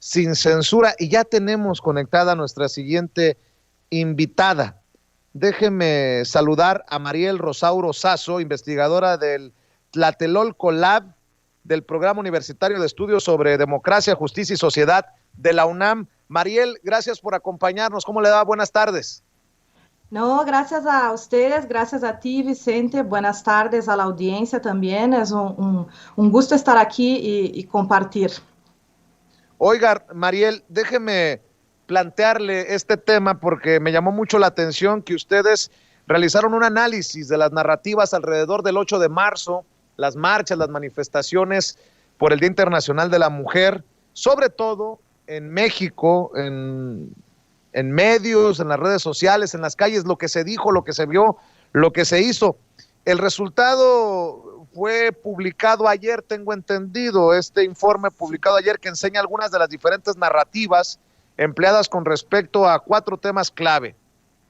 sin censura. Y ya tenemos conectada a nuestra siguiente invitada. Déjeme saludar a Mariel Rosauro Sasso, investigadora del Tlatelolco Lab, del Programa Universitario de Estudios sobre Democracia, Justicia y Sociedad de la UNAM. Mariel, gracias por acompañarnos. ¿Cómo le va? Buenas tardes. No, gracias a ustedes, gracias a ti, Vicente. Buenas tardes a la audiencia también. Es un gusto estar aquí y compartir. Oiga, Mariel, déjeme plantearle este tema porque me llamó mucho la atención que ustedes realizaron un análisis de las narrativas alrededor del 8 de marzo, las marchas, las manifestaciones por el Día Internacional de la Mujer, sobre todo en México, en medios, en las redes sociales, en las calles, lo que se dijo, lo que se vio, lo que se hizo. El resultado fue publicado ayer, tengo entendido, este informe publicado ayer que enseña algunas de las diferentes narrativas empleadas con respecto a 4 temas clave: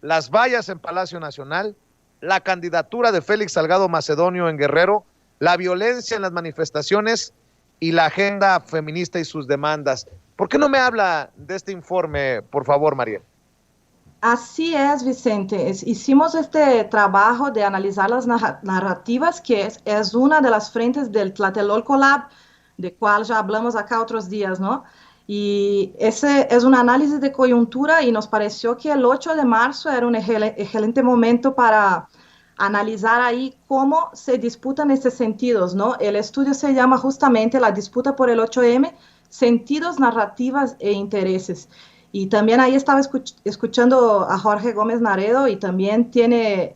las vallas en Palacio Nacional, la candidatura de Félix Salgado Macedonio en Guerrero, la violencia en las manifestaciones y la agenda feminista y sus demandas. ¿Por qué no me habla de este informe, por favor, Mariel? Así es, Vicente. Hicimos este trabajo de analizar las narrativas, que es una de las frentes del Tlatelolco Lab, de cual ya hablamos acá otros días, ¿no? Y ese es un análisis de coyuntura y nos pareció que el 8 de marzo era un excelente momento para analizar ahí cómo se disputan estos sentidos, ¿no? El estudio se llama justamente La disputa por el 8M, sentidos, narrativas e intereses. Y también ahí estaba escuchando a Jorge Gómez Naredo y también tiene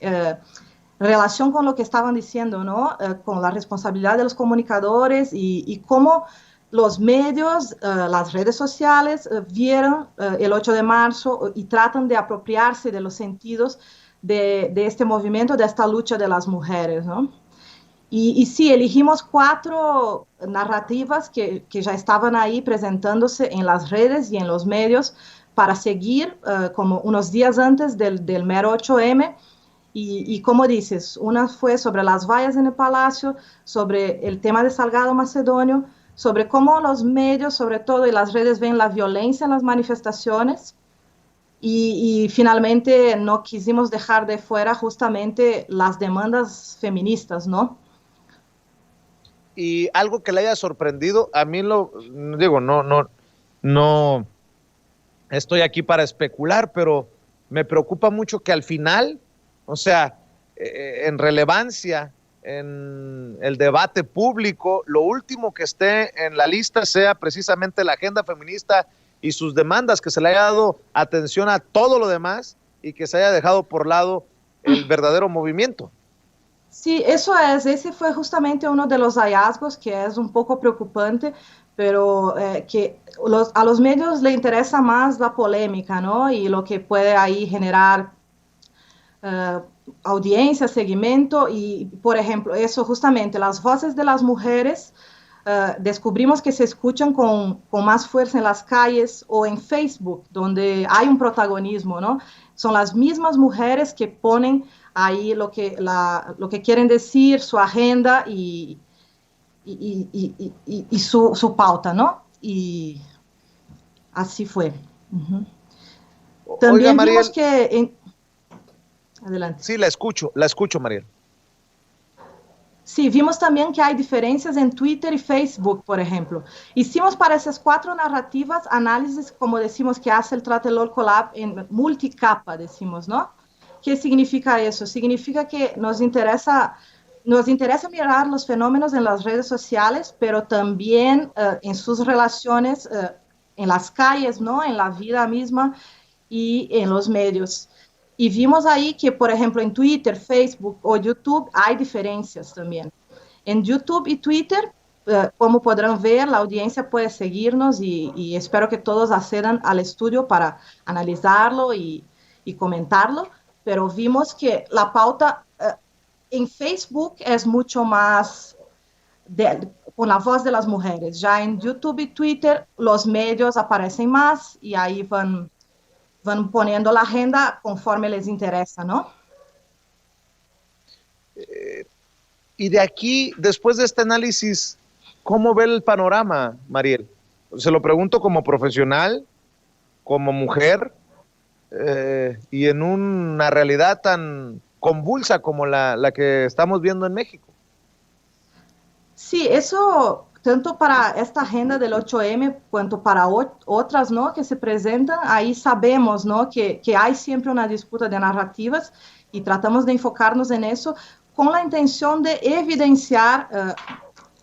relación con lo que estaban diciendo, ¿no? Con la responsabilidad de los comunicadores y cómo los medios, las redes sociales vieron el 8 de marzo y tratan de apropiarse de los sentidos de este movimiento, de esta lucha de las mujeres, ¿no? Y sí, elegimos 4 narrativas que ya estaban ahí presentándose en las redes y en los medios para seguir como unos días antes del mero 8M. Y como dices, una fue sobre las vallas en el Palacio, sobre el tema de Salgado Macedonio, sobre cómo los medios, sobre todo, y las redes ven la violencia en las manifestaciones. Y finalmente no quisimos dejar de fuera justamente las demandas feministas, ¿no? Y algo que le haya sorprendido, a mí lo digo, no estoy aquí para especular, pero me preocupa mucho que al final, o sea, en relevancia, en el debate público, lo último que esté en la lista sea precisamente la agenda feminista y sus demandas, que se le haya dado atención a todo lo demás y que se haya dejado por lado el verdadero movimiento. Sí, eso es. Ese fue justamente uno de los hallazgos que es un poco preocupante, pero que a los medios le interesa más la polémica, ¿no? Y lo que puede ahí generar uh, audiencia, seguimiento y, por ejemplo, eso justamente, las voces de las mujeres descubrimos que se escuchan con más fuerza en las calles o en Facebook, donde hay un protagonismo, ¿no? Son las mismas mujeres que ponen ahí lo que quieren decir, su agenda y su pauta, ¿no? Y así fue. Uh-huh. Oiga, También vimos Mariel, que... Adelante. sí, la escucho, Mariel. Sí, vimos también que hay diferencias en Twitter y Facebook, por ejemplo. Hicimos para esas 4 narrativas análisis, como decimos, que hace el Tlatelolco Lab en multicapa, decimos, ¿no? ¿Qué significa eso? Significa que nos interesa mirar los fenómenos en las redes sociales, pero también en sus relaciones en las calles, ¿no? En la vida misma y en los medios. Y vimos ahí que, por ejemplo, en Twitter, Facebook o YouTube hay diferencias también. En YouTube y Twitter, como podrán ver, la audiencia puede seguirnos y espero que todos accedan al estudio para analizarlo y comentarlo, pero vimos que la pauta en Facebook es mucho más con la voz de las mujeres. Ya en YouTube y Twitter los medios aparecen más y ahí van poniendo la agenda conforme les interesa, ¿no? Y de aquí, después de este análisis, ¿cómo ve el panorama, Mariel? Se lo pregunto como profesional, como mujer, y en una realidad tan convulsa como la que estamos viendo en México. Sí, eso tanto para esta agenda del 8M cuanto para otras, ¿no? Que se presentan, ahí sabemos, ¿no? Que hay siempre una disputa de narrativas y tratamos de enfocarnos en eso con la intención de evidenciar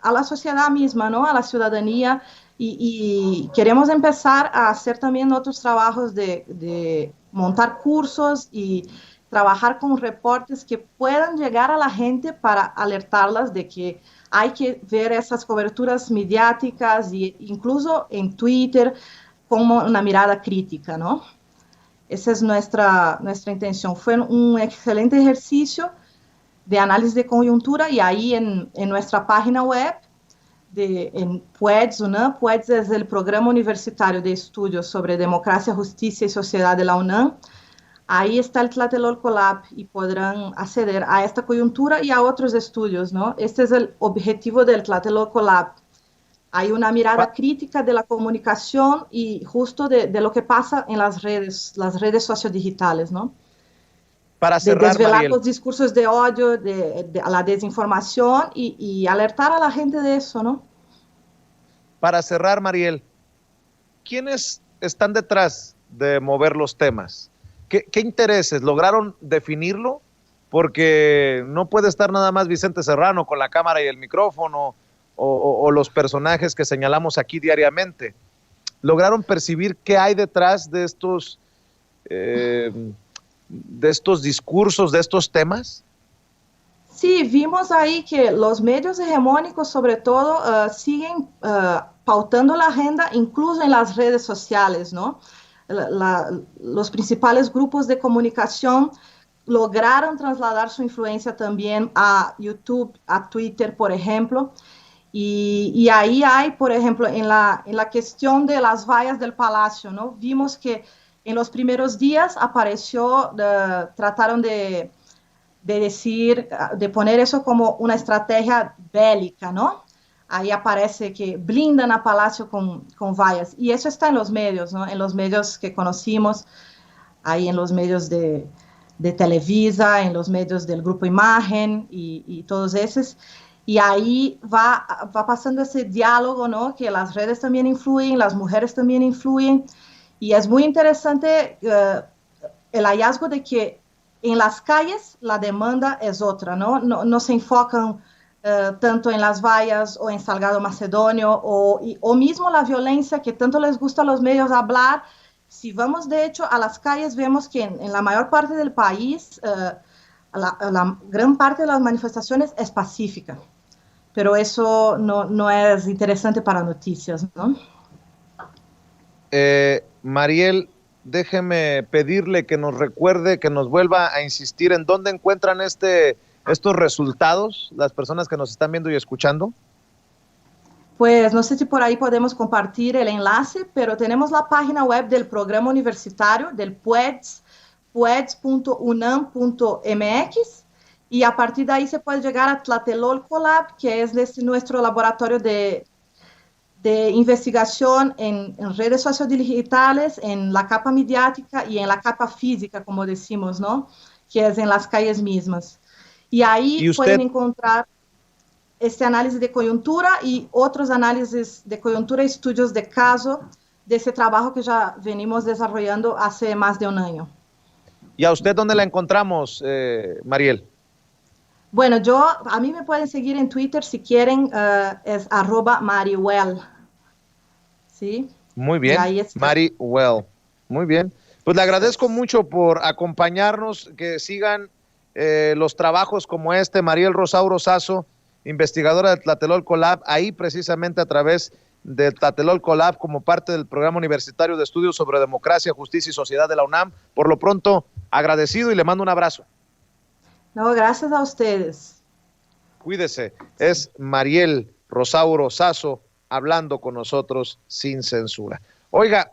a la sociedad misma, ¿no? A la ciudadanía y queremos empezar a hacer también otros trabajos de montar cursos y trabajar con reportes que puedan llegar a la gente para alertarlas de que hay que ver esas coberturas mediáticas e incluso en Twitter como una mirada crítica, ¿no? Esa es nuestra intención. Fue un excelente ejercicio de análisis de coyuntura y ahí en nuestra página web en PUEDS, UNAM. PUEDS es el Programa Universitario de Estudios sobre Democracia, Justicia y Sociedad de la UNAM. Ahí está el Tlatelolco Lab y podrán acceder a esta coyuntura y a otros estudios, ¿no? Este es el objetivo del Tlatelolco Lab. Hay una mirada crítica de la comunicación y justo de lo que pasa en las redes sociodigitales, ¿no? Para De cerrar, desvelar Mariel, los discursos de odio, de la desinformación y alertar a la gente de eso, ¿no? para cerrar, Mariel, ¿quiénes están detrás de mover los temas? ¿Qué intereses? ¿Lograron definirlo? Porque no puede estar nada más Vicente Serrano con la cámara y el micrófono o los personajes que señalamos aquí diariamente. ¿Lograron percibir qué hay detrás de estos discursos, de estos temas? Sí, vimos ahí que los medios hegemónicos, sobre todo, siguen pautando la agenda, incluso en las redes sociales, ¿no? Los principales grupos de comunicación lograron trasladar su influencia también a YouTube, a Twitter, por ejemplo. Y ahí hay, por ejemplo, en la cuestión de las vallas del Palacio, ¿no? Vimos que en los primeros días apareció, trataron de poner eso como una estrategia bélica, ¿no? Ahí aparece que blindan a Palacio con vallas. Y eso está en los medios, ¿no? En los medios que conocimos, ahí en los medios de Televisa, en los medios del Grupo Imagen y todos esos. Y ahí va pasando ese diálogo, ¿no? Que las redes también influyen, las mujeres también influyen. Y es muy interesante el hallazgo de que en las calles la demanda es otra, ¿no? No se enfocan tanto en las vallas o en Salgado Macedonio o mismo la violencia que tanto les gusta a los medios hablar. Si vamos de hecho a las calles, vemos que en la mayor parte del país la gran parte de las manifestaciones es pacífica, pero eso no es interesante para noticias, ¿no? Mariel, déjeme pedirle que nos recuerde, que nos vuelva a insistir en dónde encuentran estos resultados, las personas que nos están viendo y escuchando. Pues no sé si por ahí podemos compartir el enlace, pero tenemos la página web del programa universitario, del PUEDS, pueds.unam.mx, y a partir de ahí se puede llegar a Tlatelolco Lab, que es nuestro laboratorio de investigación en redes sociodigitales, en la capa mediática y en la capa física, como decimos, ¿no? Que es en las calles mismas. Y ahí pueden encontrar este análisis de coyuntura y otros análisis de coyuntura y estudios de caso de ese trabajo que ya venimos desarrollando hace más de un año. ¿Y a usted dónde la encontramos, Mariel? Bueno, a mí me pueden seguir en Twitter si quieren, es @mariwell. ¿Sí? Muy bien, Mariwell. Muy bien. Pues le agradezco mucho por acompañarnos, que sigan los trabajos como este, Mariel Rosauro Sasso, investigadora de Tlatelolco Lab, ahí precisamente a través de Tlatelolco Lab como parte del Programa Universitario de Estudios sobre Democracia, Justicia y Sociedad de la UNAM. Por lo pronto, agradecido y le mando un abrazo. No, gracias a ustedes. Cuídese. Es Mariel Rosauro Sasso hablando con nosotros sin censura. Oiga,